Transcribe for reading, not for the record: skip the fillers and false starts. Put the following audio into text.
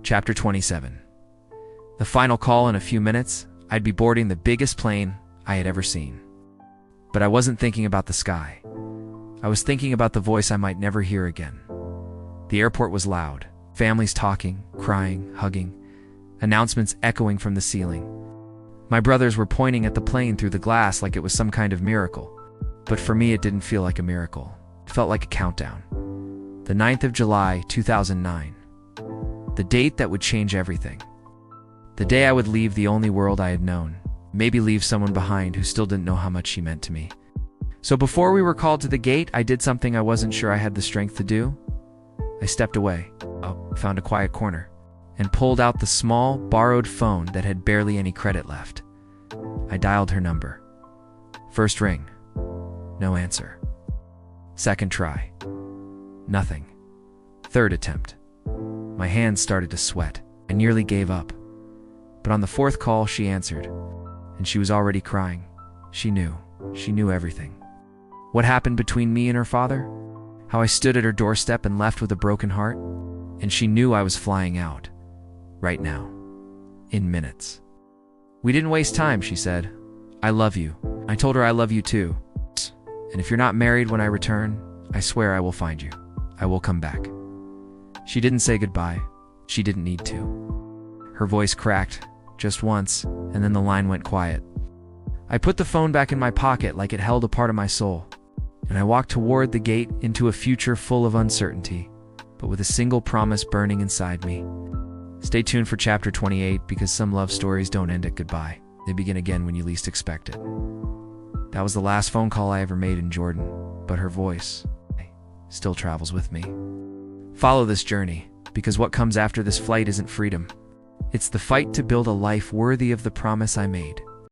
Chapter 27. The final call in a few minutes, I'd be boarding the biggest plane I had ever seen. But I wasn't thinking about the sky. I was thinking about the voice I might never hear again. The airport was loud. Families talking, crying, hugging. Announcements echoing from the ceiling. My brothers were pointing at the plane through the glass like it was some kind of miracle. But for me, it didn't feel like a miracle. It felt like a countdown. The 9th of July, 2009. The date that would change everything. The day I would leave the only world I had known. Maybe leave someone behind who still didn't know how much she meant to me. So before we were called to the gate, I did something I wasn't sure I had the strength to do. I stepped away, found a quiet corner, and pulled out the small, borrowed phone that had barely any credit left. I dialed her number. First ring. No answer. Second try. Nothing. Third attempt. My hands started to sweat. I nearly gave up. But on the fourth call, she answered. And she was already crying. She knew. She knew everything. What happened between me and her father? How I stood at her doorstep and left with a broken heart? And she knew I was flying out. Right now. In minutes. We didn't waste time, she said. I love you. I told her I love you too. And if you're not married when I return, I swear I will find you. I will come back. She didn't say goodbye. She didn't need to. Her voice cracked, just once, and then the line went quiet. I put the phone back in my pocket like it held a part of my soul, and I walked toward the gate into a future full of uncertainty, but with a single promise burning inside me. Stay tuned for chapter 28 because some love stories don't end at goodbye. They begin again when you least expect it. That was the last phone call I ever made in Jordan, but her voice still travels with me. Follow this journey, because what comes after this flight isn't freedom. It's the fight to build a life worthy of the promise I made.